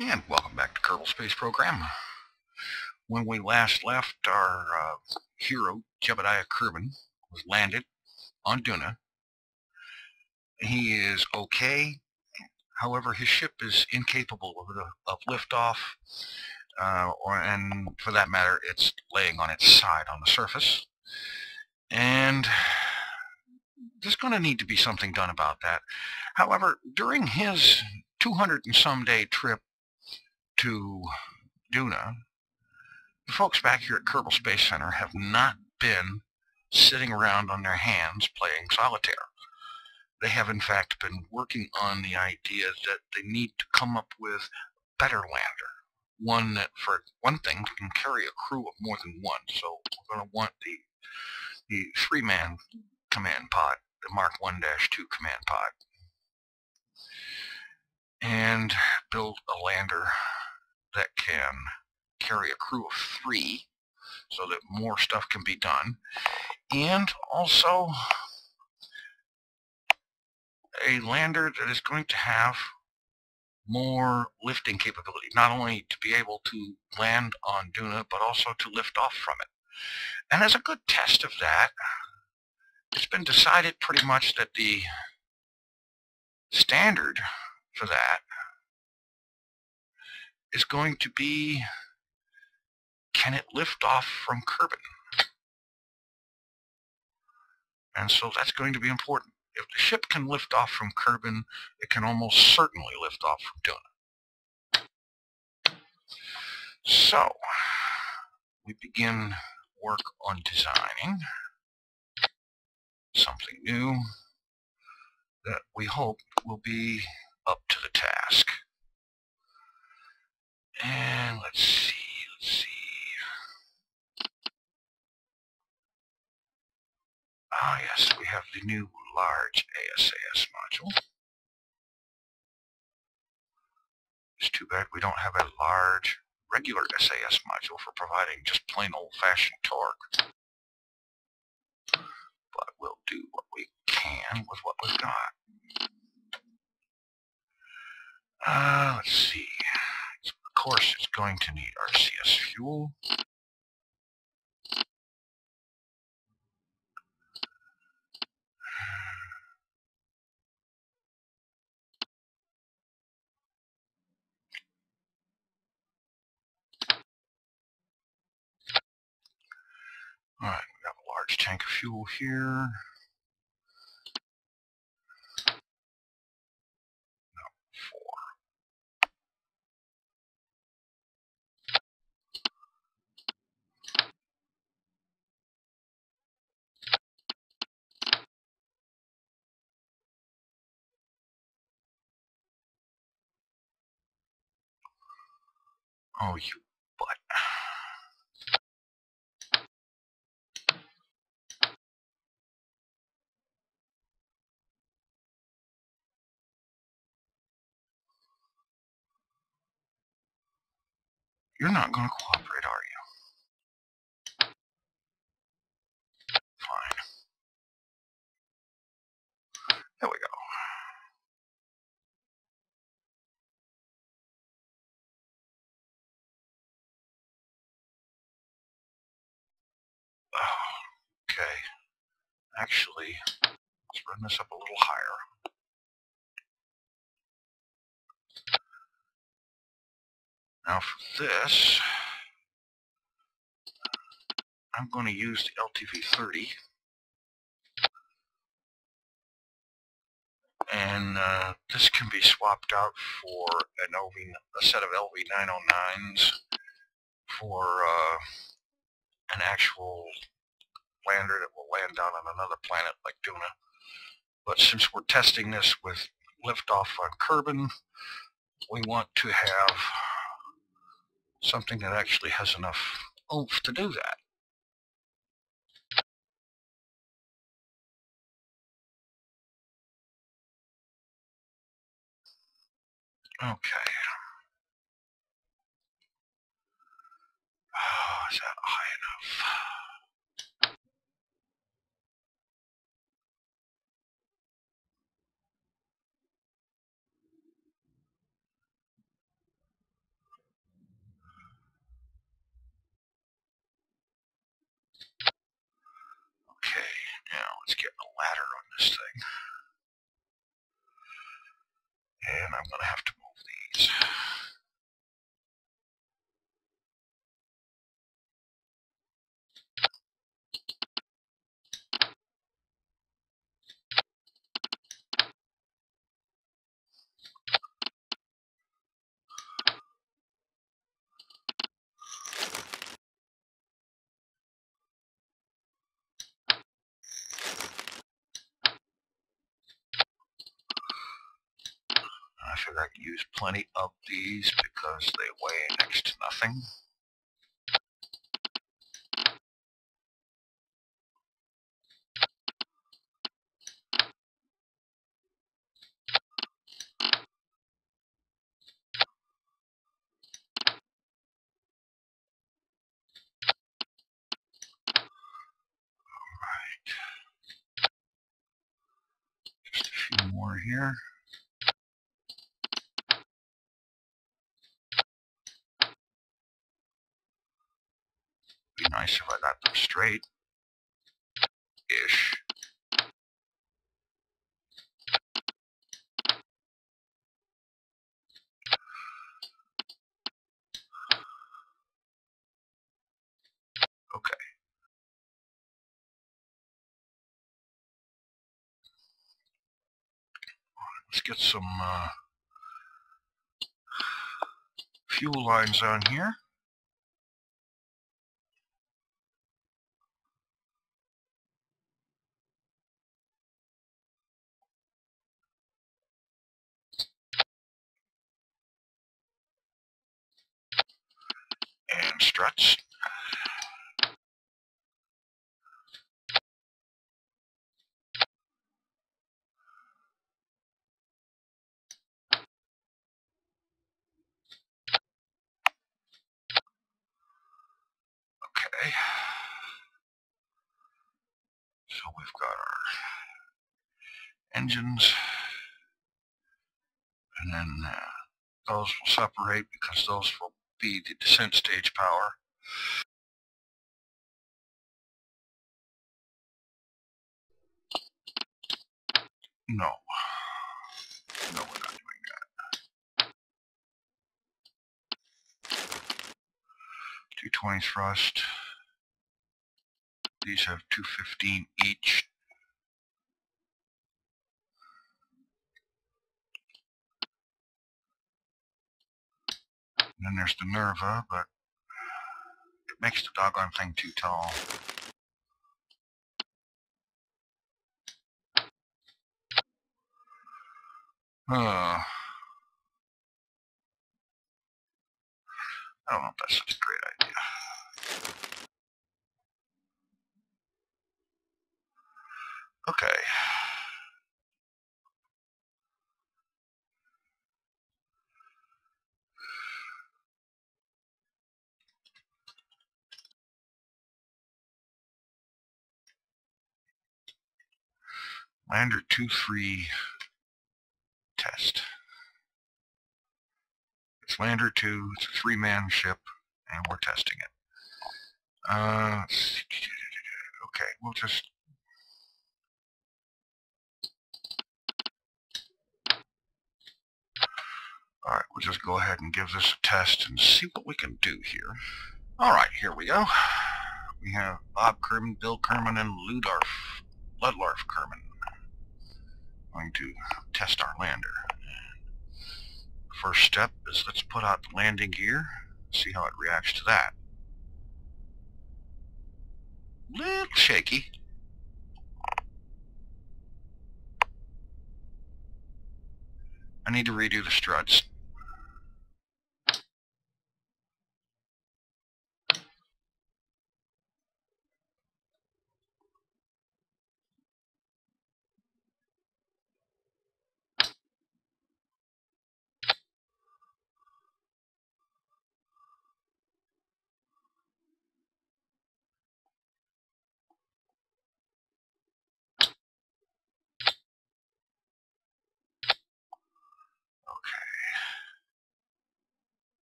And welcome back to Kerbal Space Program. When we last left, our hero, Jebediah was landed on Duna. He is okay. However, his ship is incapable of liftoff, and for that matter, it's laying on its side on the surface. And there's going to need to be something done about that. However, during his 200 and some day trip to Duna, the folks back here at Kerbal Space Center have not been sitting around on their hands playing solitaire. They have in fact been working on the idea that they need to come up with a better lander. One that, for one thing, can carry a crew of more than one. So we're going to want the three-man command pod, the Mark 1-2 command pod, and build a lander that can carry a crew of 3 so that more stuff can be done, and also a lander that is going to have more lifting capability, not only to be able to land on Duna, but also to lift off from it. And as a good test of that, it's been decided pretty much that the standard for that is going to be, can it lift off from Kerbin? And so that's going to be important. If the ship can lift off from Kerbin, it can almost certainly lift off from Duna. So we begin work on designing something new that we hope will be up to the task. And let's see. Ah, yes, we have the new large ASAS module. It's too bad we don't have a large regular SAS module for providing just plain old-fashioned torque. But we'll do what we can with what we've got. Let's see. Of course, it's going to need RCS fuel. All right, we have a large tank of fuel here. No, 4. Oh, you butt. You're not going to cooperate, are you? Fine. There we go. Okay. Actually, let's run this up a little higher. Now for this, I'm going to use the LTV-30. And this can be swapped out for a set of LV909s for an actual lander that will land down on another planet like Duna. But since we're testing this with liftoff on Kerbin, we want to have something that actually has enough oomph to do that. Okay. Oh, is that high enough? getting a ladder on this thing. And I'm going to have to move these. I figure I can use plenty of these because they weigh next to nothing. Just a few more here. Be nice if I got them straight-ish. Okay. Let's get some fuel lines on here. And struts. Okay. So we've got our engines. And then those will separate because those will be the descent stage power. No. No, we're not doing that. 220 thrust. These have 215 each. And then there's the Nerva, but it makes the doggone thing too tall. I don't know if that's such a great idea. Okay. Lander 2-3 test. It's Lander 2, it's a 3-man ship, and we're testing it. Okay, we'll just... Alright, we'll just go ahead and give this a test and see what we can do here. Alright, here we go. We have Bob Kerman, Bill Kerman, and Ludlarf Kerman going to test our lander. First step is let's put out the landing gear, see how it reacts to that. Little shaky. I need to redo the struts.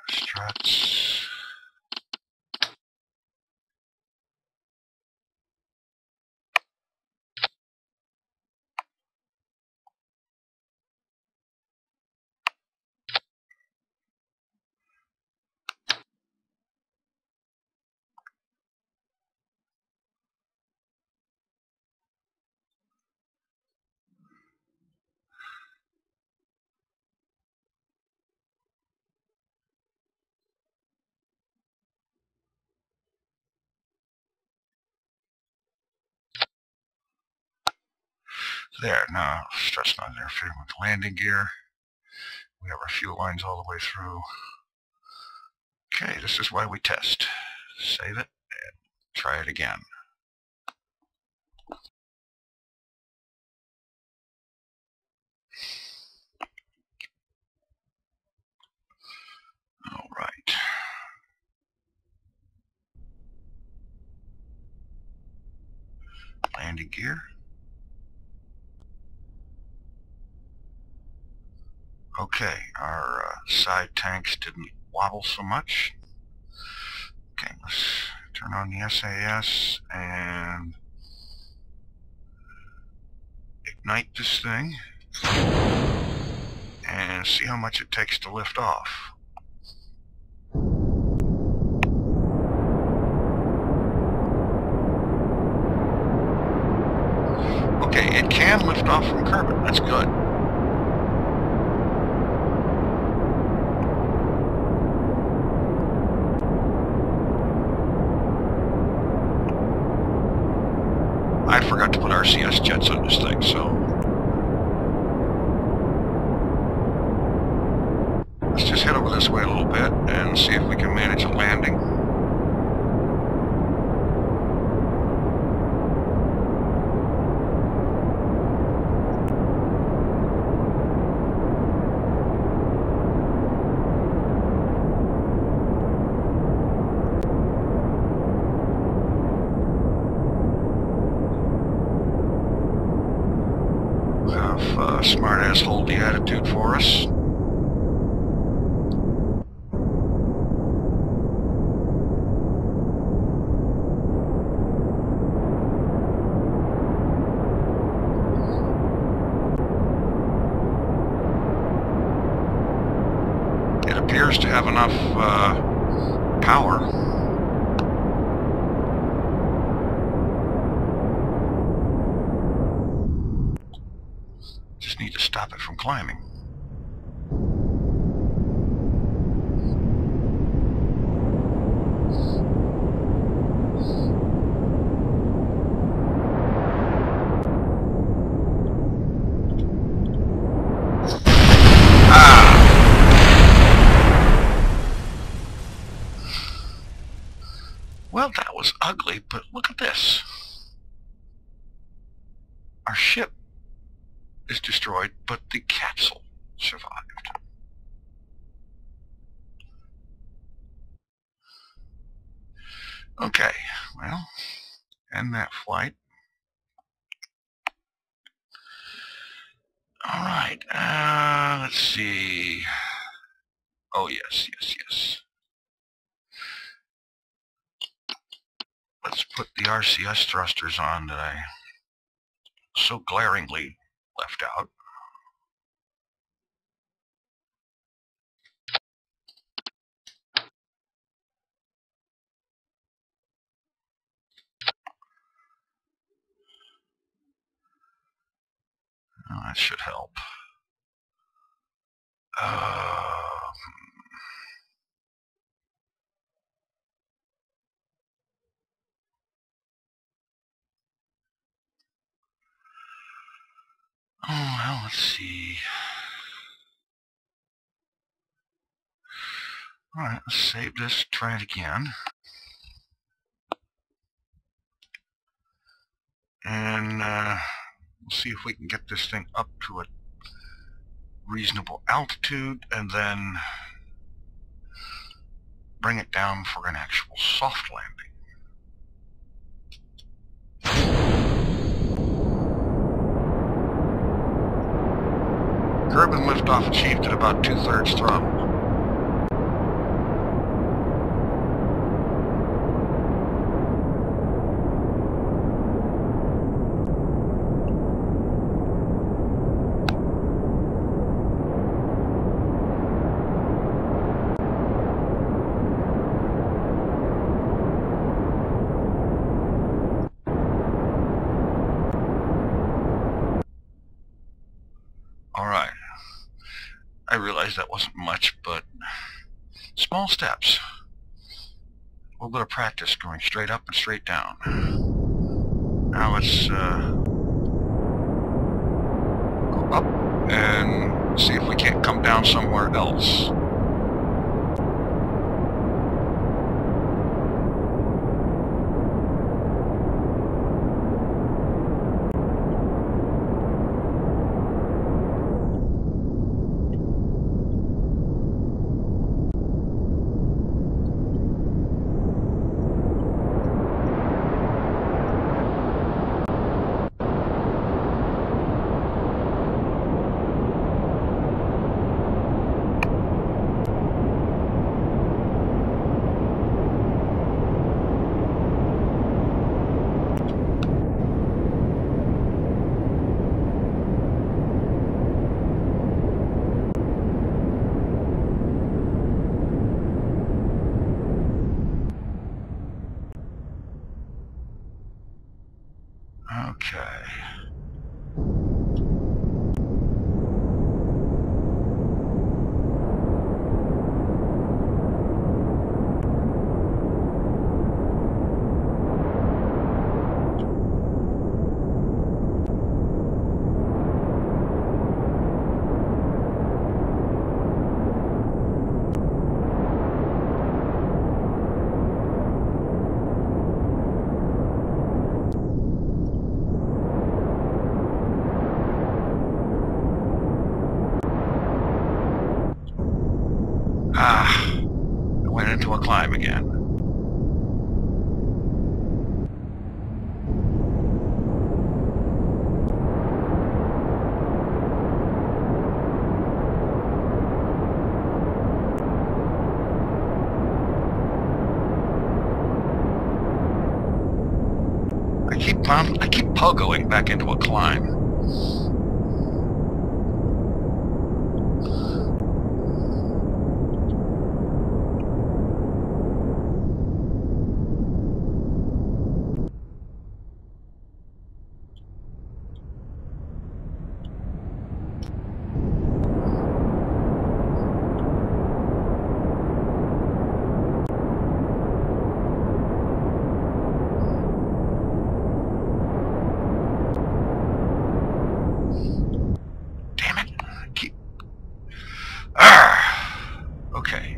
Struts. There, now stress not interfering with the landing gear. We have our fuel lines all the way through. Okay, this is why we test. Save it and try it again. All right. Landing gear. Okay, our side tanks didn't wobble so much. Okay, let's turn on the SAS and ignite this thing and see how much it takes to lift off. Okay, it can lift off from Kerbal. That's good. I forgot to put RCS jets on this thing, so let's just head over this way a little bit and see if we can manage a landing. Smartass hold the attitude for us. It appears to have enough power. Just need to stop it from climbing. Well, that was ugly, but look at this. Our ship is destroyed, but the capsule survived. Okay, well, end that flight. All right, let's see. Oh, yes. Let's put the RCS thrusters on that I so glaringly left out. Oh, that should help. Oh, well, let's see. All right, let's save this, try it again. And we'll see if we can get this thing up to a reasonable altitude and then bring it down for an actual soft landing. Kerbal liftoff achieved at about 2/3 throttle. Alright, I realize that wasn't much, but small steps. A little bit of practice going straight up and straight down. Now let's and see if we can't come down somewhere else. Okay. I went into a climb again. I keep pogoing back into a climb. Okay.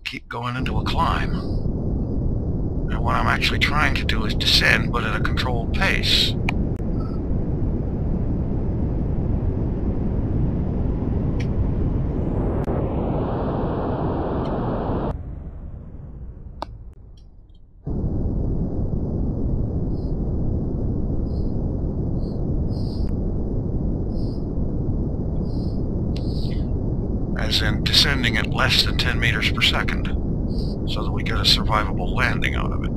Keep going into a climb. And what I'm actually trying to do is descend, but at a controlled pace. As in descending at less than 10 meters per second, so that we get a survivable landing out of it.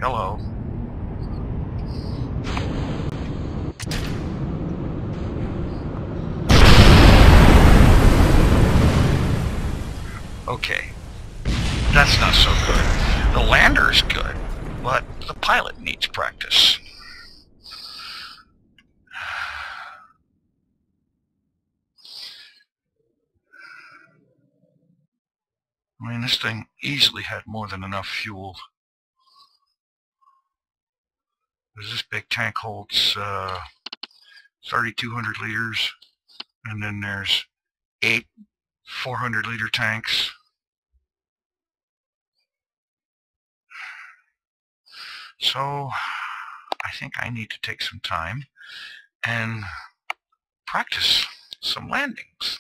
Hello. Okay, that's not so good. The lander's good, but the pilot needs practice. I mean, this thing easily had more than enough fuel. This big tank holds 3,200 liters, and then there's 8 400-liter tanks. So I think I need to take some time and practice some landings.